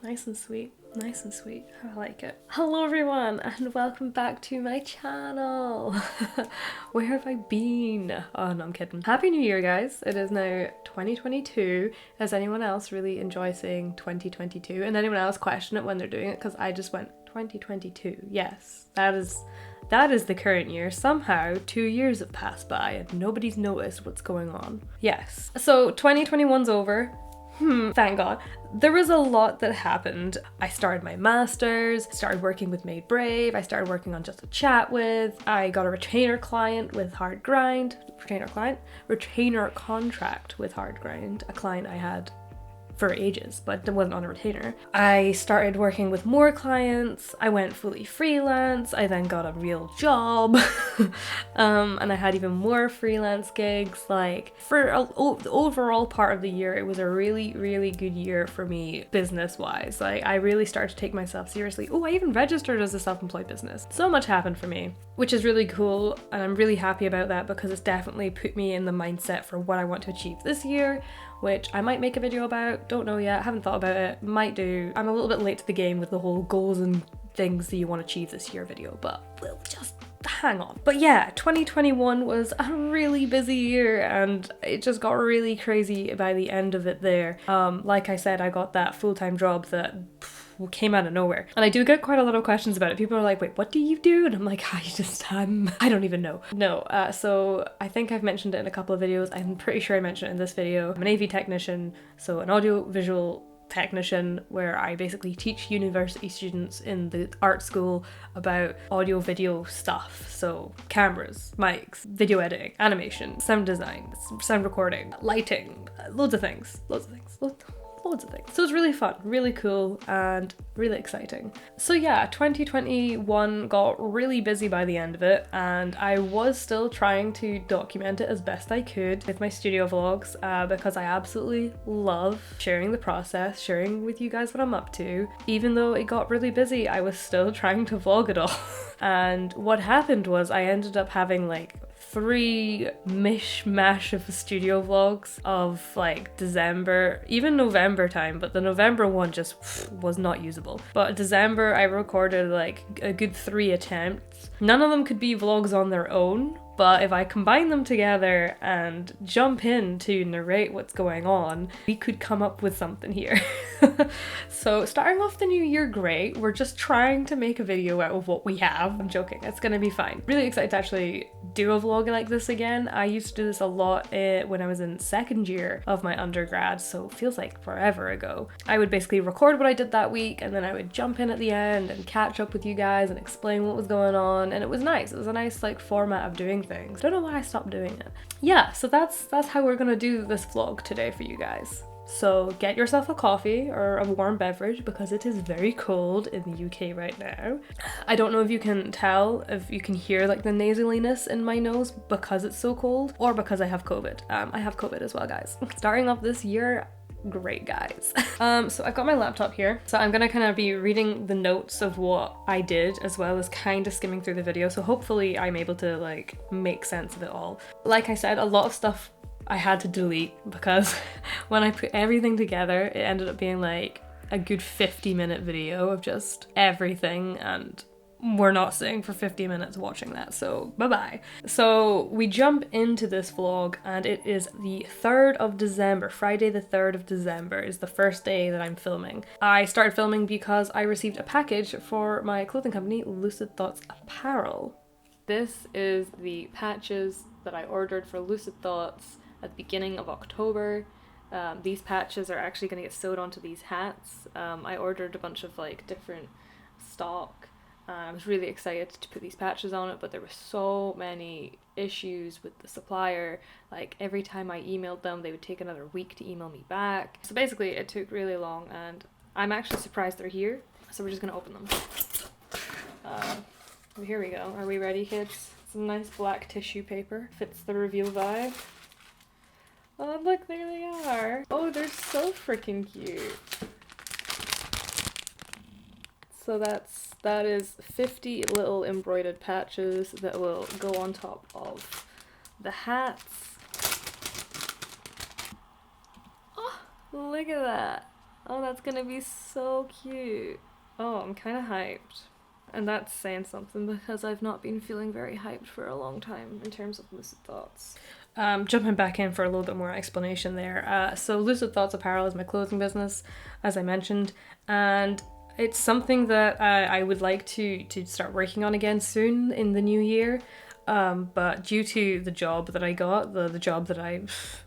Nice and sweet. Nice and sweet. I like it. Hello everyone and welcome back to my channel. Where have I been? Oh no, I'm kidding. Happy New Year, guys. It is now 2022. Does anyone else really enjoy saying 2022? And anyone else question it when they're doing it? Because I just went 2022. Yes, that is the current year. Somehow 2 years have passed by and nobody's noticed what's going on. Yes. So 2021's over. Thank God. There was a lot that happened. I started my master's, started working with MadeBrave, I started working on Just a Chat With, I got a retainer client with Hard Grind, retainer contract with Hard Grind, a client I had for ages, but it wasn't on a retainer. I started working with more clients, I went fully freelance, I then got a real job, and I had even more freelance gigs. Like, for the overall part of the year, it was a really, really good year for me business-wise. Like, I really started to take myself seriously. Oh, I even registered as a self-employed business. So much happened for me, which is really cool, and I'm really happy about that because it's definitely put me in the mindset for what I want to achieve this year, which I might make a video about, don't know yet, haven't thought about it, might do. I'm a little bit late to the game with the whole goals and things that you want to achieve this year video, but we'll just hang on. But yeah, 2021 was a really busy year and it just got really crazy by the end of it there. Like I said, I got that full-time job that came out of nowhere. And I do get quite a lot of questions about it. People are like, wait, what do you do? And I'm like, I don't even know. No, so I think I've mentioned it in a couple of videos. I'm pretty sure I mentioned it in this video. I'm an AV technician, so an audio visual technician, where I basically teach university students in the art school about audio video stuff. So cameras, mics, video editing, animation, sound design, sound recording, lighting, loads of things. So it's really fun, really cool, and really exciting. So yeah, 2021 got really busy by the end of it, and I was still trying to document it as best I could with my studio vlogs, because I absolutely love sharing the process, sharing with you guys what I'm up to. Even though it got really busy, I was still trying to vlog it all. And what happened was I ended up having like 3 mishmash of studio vlogs of like December, even November time, but the November one just was not usable. But December I recorded like a good 3 attempts. None of them could be vlogs on their own, but if I combine them together and jump in to narrate what's going on, we could come up with something here. So starting off the new year great, we're just trying to make a video out of what we have. I'm joking, it's gonna be fine. Really excited to actually do a vlog like this again. I used to do this a lot when I was in second year of my undergrad, so it feels like forever ago. I would basically record what I did that week and then I would jump in at the end and catch up with you guys and explain what was going on, and it was nice. It was a nice like format of doing things. Don't know why I stopped doing it. Yeah, so that's how we're gonna do this vlog today for you guys. So get yourself a coffee or a warm beverage because it is very cold in the UK right now. I don't know if you can tell, if you can hear like the nasaliness in my nose because it's so cold or because I have COVID. I have COVID as well, guys. Starting off this year, great guys. So I've got my laptop here, so I'm gonna kind of be reading the notes of what I did as well as kind of skimming through the video, so hopefully I'm able to like make sense of it all. Like I said, a lot of stuff I had to delete because when I put everything together it ended up being like a good 50-minute video of just everything, and we're not sitting for 50 minutes watching that, so bye-bye. So we jump into this vlog and it is the 3rd of December. Friday the 3rd of December is the first day that I'm filming. I started filming because I received a package for my clothing company, Lucid Thoughts Apparel. This is the patches that I ordered for Lucid Thoughts at the beginning of October. These patches are actually going to get sewed onto these hats. I ordered a bunch of like different stock. I was really excited to put these patches on it, but there were so many issues with the supplier. Like every time I emailed them, they would take another week to email me back. So basically it took really long, and I'm actually surprised they're here. So we're just gonna open them. Here we go. Are we ready, kids? Some nice black tissue paper. Fits the reveal vibe. Oh look, there they are. Oh, they're so freaking cute. So that is 50 little embroidered patches that will go on top of the hats. Oh, look at that. Oh, that's gonna be so cute. Oh, I'm kind of hyped. And that's saying something because I've not been feeling very hyped for a long time in terms of Lucid Thoughts. Jumping back in for a little bit more explanation there. So Lucid Thoughts Apparel is my clothing business, as I mentioned, and it's something that I would like to start working on again soon in the new year. But due to the job that I got, the job that I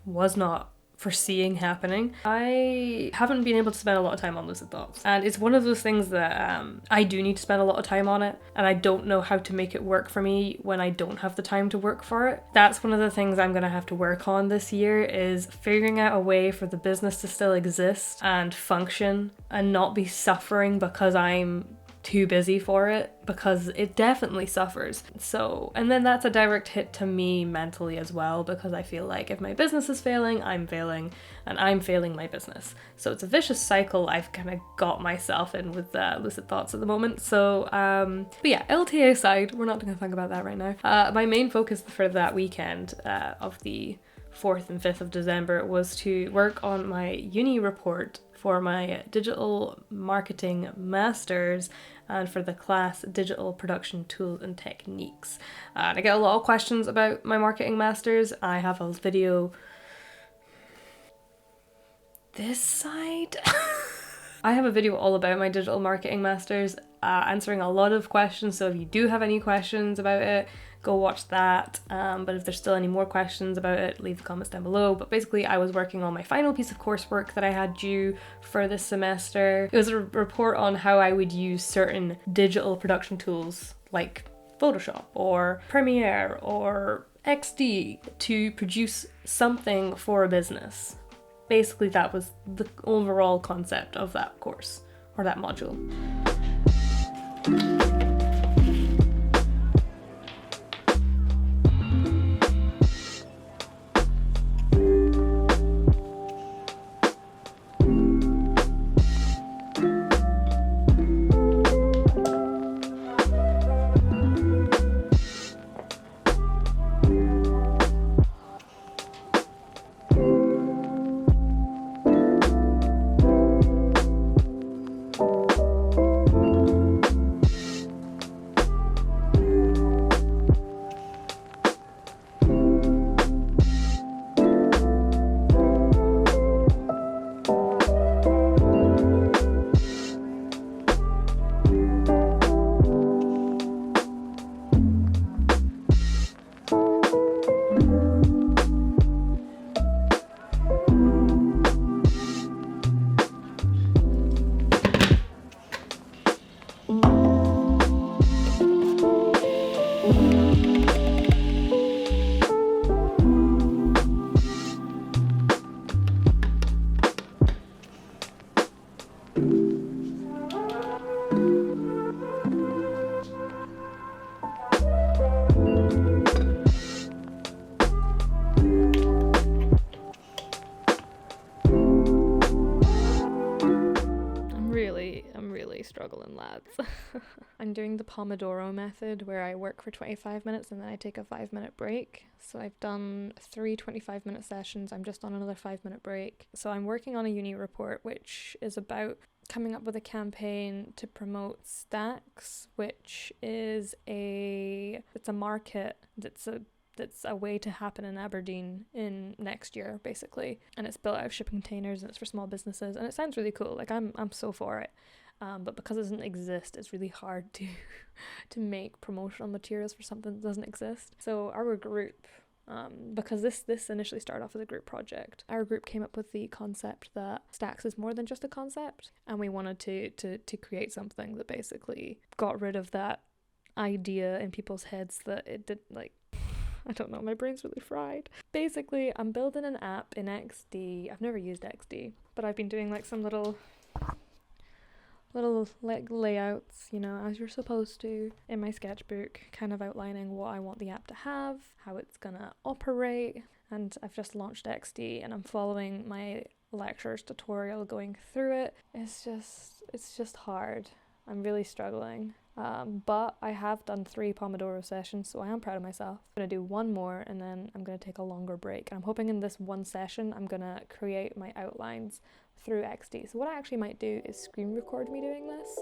was not foreseeing happening, I haven't been able to spend a lot of time on Lucid Thoughts. And it's one of those things that I do need to spend a lot of time on it, and I don't know how to make it work for me when I don't have the time to work for it. That's one of the things I'm gonna have to work on this year, is figuring out a way for the business to still exist and function and not be suffering because I'm too busy for it, because it definitely suffers. So, and then that's a direct hit to me mentally as well, because I feel like if my business is failing, I'm failing, and I'm failing my business. So it's a vicious cycle I've kind of got myself in with Lucid Thoughts at the moment. So, but yeah, LTA aside, we're not going to talk about that right now. My main focus for that weekend of the 4th and 5th of December was to work on my uni report for my digital marketing masters and for the class digital production tools and techniques. And I get a lot of questions about my marketing masters. I have a video this side. I have a video all about my digital marketing masters, answering a lot of questions. So if you do have any questions about it, go watch that. But if there's still any more questions about it, leave the comments down below. But basically, I was working on my final piece of coursework that I had due for this semester. It was a report on how I would use certain digital production tools like Photoshop or Premiere or XD to produce something for a business. Basically, that was the overall concept of that course or that module. I'm really struggling, lads. I'm doing the Pomodoro method where I work for 25 minutes and then I take a 5-minute break. So I've done 3 25-minute sessions. I'm just on another 5-minute break. So I'm working on a uni report, which is about coming up with a campaign to promote Stacks, which is it's a market that's a way to happen in Aberdeen in next year, basically. And it's built out of shipping containers and it's for small businesses, and it sounds really cool. Like I'm so for it. But because it doesn't exist, it's really hard to make promotional materials for something that doesn't exist. So our group, because this initially started off as a group project, our group came up with the concept that Stacks is more than just a concept, and we wanted to create something that basically got rid of that idea in people's heads that it did, like, I don't know, my brain's really fried. Basically, I'm building an app in XD. I've never used XD, but I've been doing like some little like layouts, you know, as you're supposed to, in my sketchbook, kind of outlining what I want the app to have, how it's gonna operate. And I've just launched XD and I'm following my lectures tutorial going through it. It's just hard. I'm really struggling. But I have done 3 Pomodoro sessions, so I am proud of myself. I'm going to do one more and then I'm going to take a longer break. And I'm hoping in this one session I'm going to create my outlines through XD. So what I actually might do is screen record me doing this.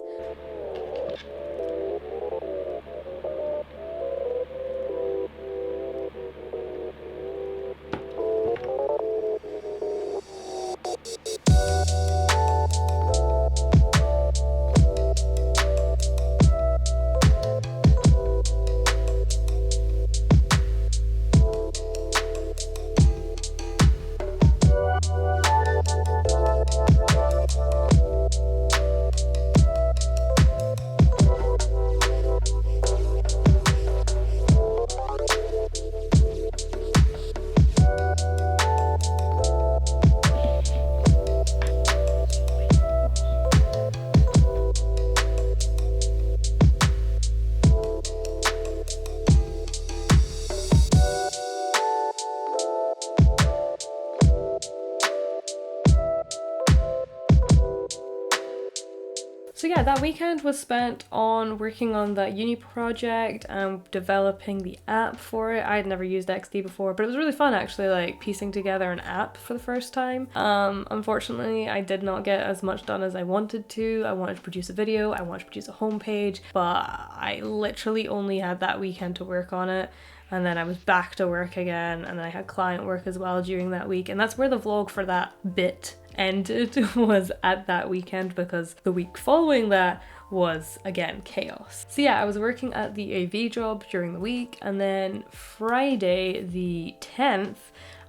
So yeah, that weekend was spent on working on that uni project and developing the app for it. I had never used XD before, but it was really fun actually, like piecing together an app for the first time. Unfortunately, I did not get as much done as I wanted to. I wanted to produce a video, I wanted to produce a homepage, but I literally only had that weekend to work on it. And then I was back to work again, and then I had client work as well during that week. And that's where the vlog for that bit ended, was at that weekend, because the week following that was again chaos. So yeah, I was working at the AV job during the week, and then Friday the 10th,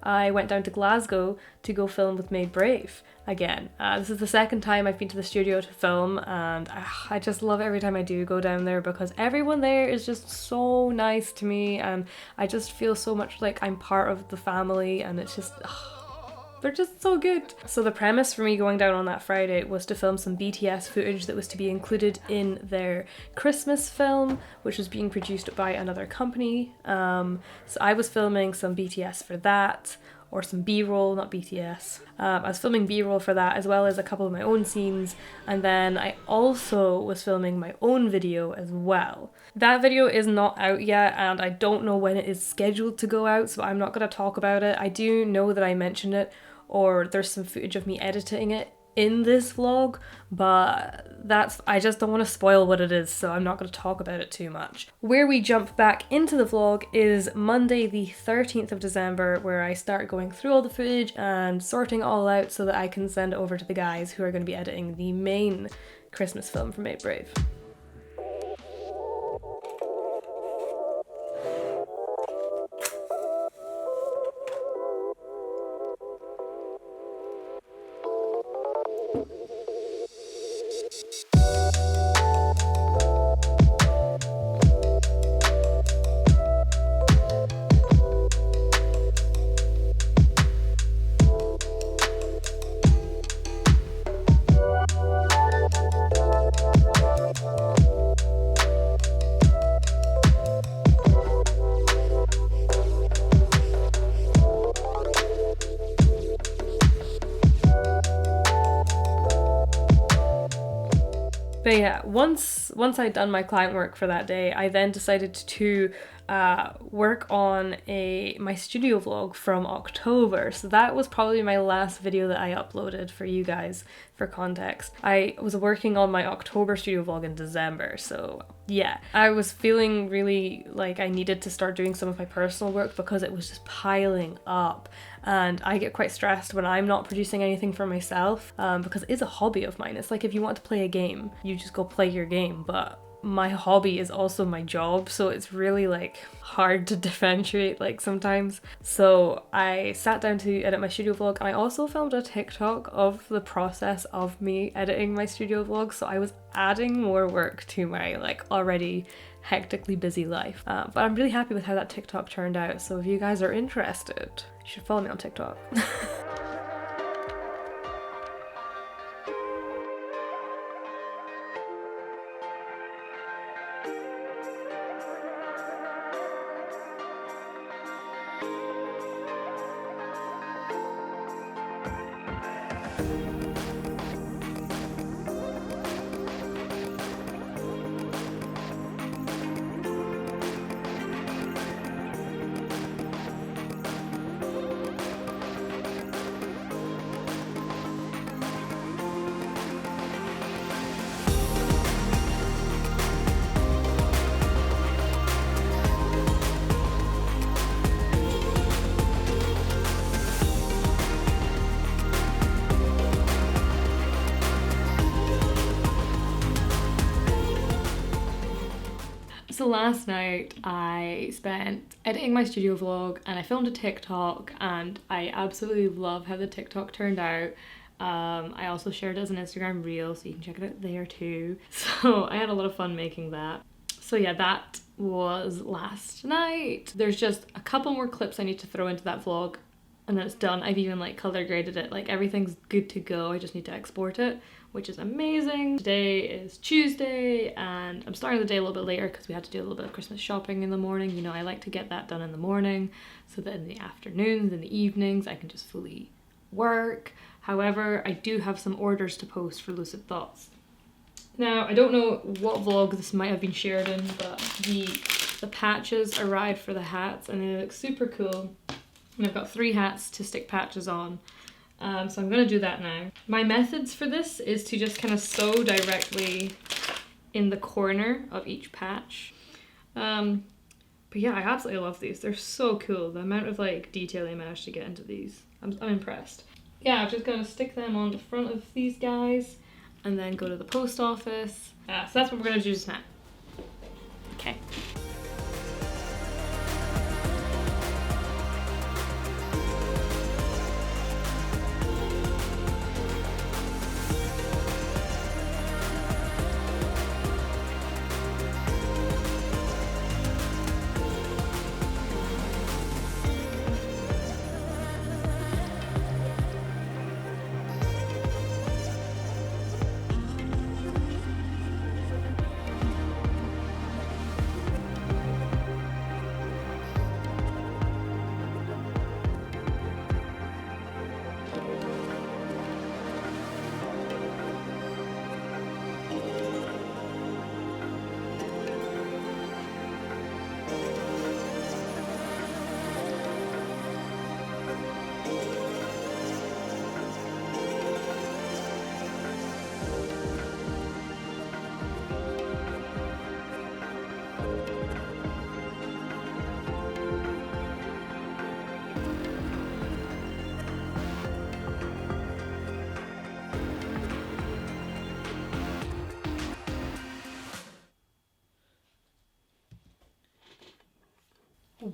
I went down to Glasgow to go film with MadeBrave again. This is the second time I've been to the studio to film, and I just love every time I do go down there, because everyone there is just so nice to me, and I just feel so much like I'm part of the family, and it's just they're just so good. So the premise for me going down on that Friday was to film some BTS footage that was to be included in their Christmas film, which was being produced by another company. So I was filming some BTS for that, or some B-roll, not BTS. I was filming B-roll for that, as well as a couple of my own scenes, and then I also was filming my own video as well. That video is not out yet, and I don't know when it is scheduled to go out, so I'm not going to talk about it. I do know that I mentioned it, or there's some footage of me editing it in this vlog, but I just don't want to spoil what it is, so I'm not going to talk about it too much. Where we jump back into the vlog is Monday the 13th of December, where I start going through all the footage and sorting it all out so that I can send it over to the guys who are going to be editing the main Christmas film for MadeBrave. But yeah, once I'd done my client work for that day, I then decided to work on my studio vlog from October. So that was probably my last video that I uploaded for you guys, for context. I was working on my October studio vlog in December, so yeah. I was feeling really like I needed to start doing some of my personal work because it was just piling up. And I get quite stressed when I'm not producing anything for myself, because it is a hobby of mine. It's like if you want to play a game, you just go play your game, but my hobby is also my job, so it's really like hard to differentiate like sometimes. So I sat down to edit my studio vlog, and I also filmed a TikTok of the process of me editing my studio vlog, so I was adding more work to my like already hectically busy life. But I'm really happy with how that TikTok turned out, so if you guys are interested, you should follow me on TikTok. So last night I spent editing my studio vlog and I filmed a TikTok, and I absolutely love how the TikTok turned out. I also shared it as an Instagram reel, so you can check it out there too. So I had a lot of fun making that. So yeah, that was last night. There's just a couple more clips I need to throw into that vlog and then it's done. I've even like color graded it, like everything's good to go. I just need to export it, which is amazing. Today is Tuesday and I'm starting the day a little bit later because we had to do a little bit of Christmas shopping in the morning. You know, I like to get that done in the morning so that in the afternoons and the evenings I can just fully work. However, I do have some orders to post for Lucid Thoughts. Now, I don't know what vlog this might have been shared in, but the patches arrived for the hats and they look super cool. And I've got 3 hats to stick patches on. So I'm going to do that now. My methods for this is to just kind of sew directly in the corner of each patch. But yeah, I absolutely love these. They're so cool. The amount of like detail I managed to get into these. I'm impressed. Yeah, I'm just going to stick them on the front of these guys and then go to the post office. So that's what we're going to do just now. Okay.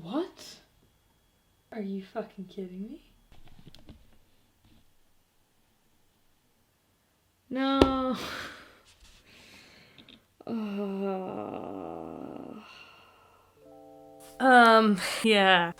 What? Are you fucking kidding me? No. Yeah.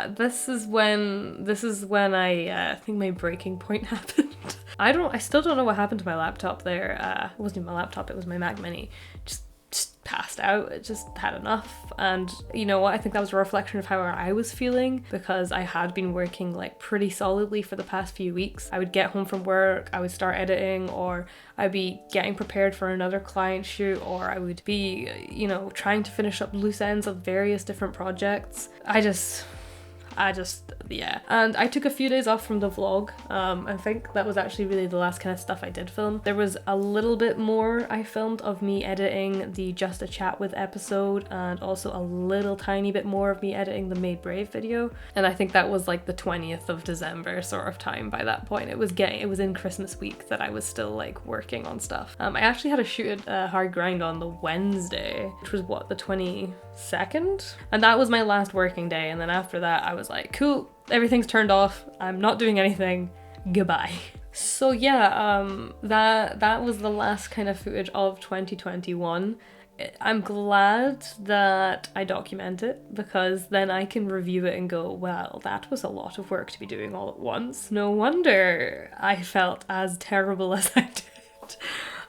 This is when I think my breaking point happened. I still don't know what happened to my laptop there. It wasn't even my laptop, it was my Mac Mini. Just passed out. It just had enough. And you know what, I think that was a reflection of how I was feeling, because I had been working like pretty solidly for the past few weeks. I would get home from work, I would start editing, or I'd be getting prepared for another client shoot, or I would be, you know, trying to finish up loose ends of various different projects. Yeah. And I took a few days off from the vlog. I think that was actually really the last kind of stuff I did film. There was a little bit more I filmed of me editing the Just a Chat With episode, and also a little tiny bit more of me editing the MadeBrave video. And I think that was like the 20th of December sort of time by that point. It was in Christmas week that I was still like working on stuff. I actually had a shoot at Hard Grind on the Wednesday, which was what, the 22nd? And that was my last working day. And then after that I was like, cool, everything's turned off, I'm not doing anything, goodbye. So yeah, that was the last kind of footage of 2021. I'm glad that I document it, because then I can review it and go, well, that was a lot of work to be doing all at once. No wonder I felt as terrible as I did.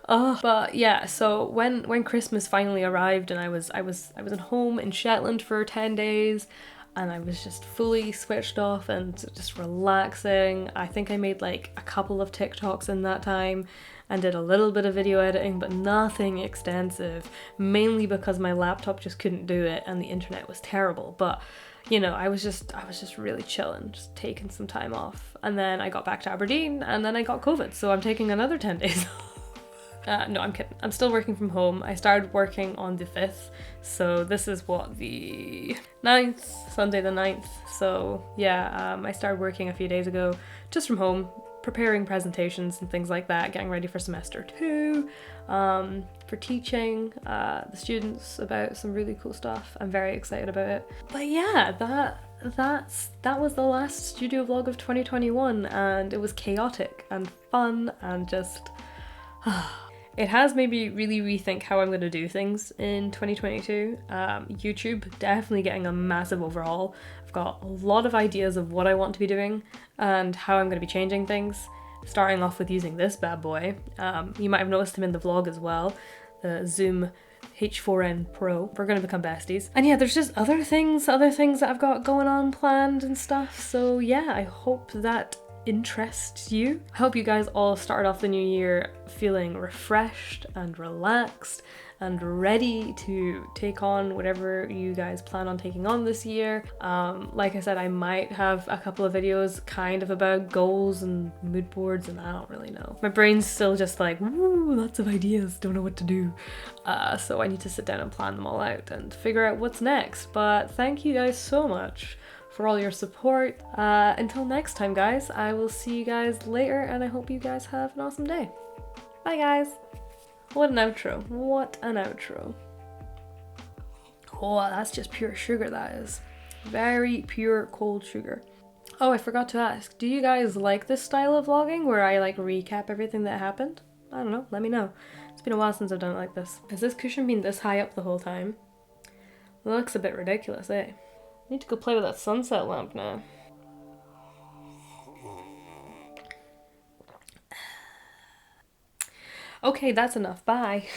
But yeah, so when Christmas finally arrived and I was at home in Shetland for 10 days, and I was just fully switched off and just relaxing. I think I made like a couple of TikToks in that time and did a little bit of video editing, but nothing extensive, mainly because my laptop just couldn't do it and the internet was terrible. But you know, I was just really chilling, just taking some time off. And then I got back to Aberdeen and then I got COVID, so I'm taking another 10 days off. No, I'm kidding. I'm still working from home. I started working on the 5th, so this is what, the 9th, Sunday the 9th. So yeah, I started working a few days ago, just from home, preparing presentations and things like that, getting ready for semester 2, for teaching the students about some really cool stuff. I'm very excited about it. But yeah, that was the last studio vlog of 2021, and it was chaotic and fun and just it has made me really rethink how I'm going to do things in 2022. YouTube definitely getting a massive overhaul. I've got a lot of ideas of what I want to be doing and how I'm going to be changing things, starting off with using this bad boy. You might have noticed him in the vlog as well, the Zoom H4n Pro. We're going to become besties. And yeah, there's just other things that I've got going on planned and stuff. So yeah, I hope that interests you. I hope you guys all started off the new year feeling refreshed and relaxed and ready to take on whatever you guys plan on taking on this year. Like I said, I might have a couple of videos kind of about goals and mood boards, and I don't really know. My brain's still just like, woo, lots of ideas, don't know what to do. So I need to sit down and plan them all out and figure out what's next. But thank you guys so much for all your support. Until next time, guys, I will see you guys later, and I hope you guys have an awesome day. Bye, guys. What an outro. What an outro. Oh, that's just pure sugar, that is. Very pure cold sugar. Oh, I forgot to ask, do you guys like this style of vlogging where I like recap everything that happened? I don't know, let me know. It's been a while since I've done it like this. Has this cushion been this high up the whole time? It looks a bit ridiculous, eh? I need to go play with that sunset lamp now. Okay, that's enough. Bye.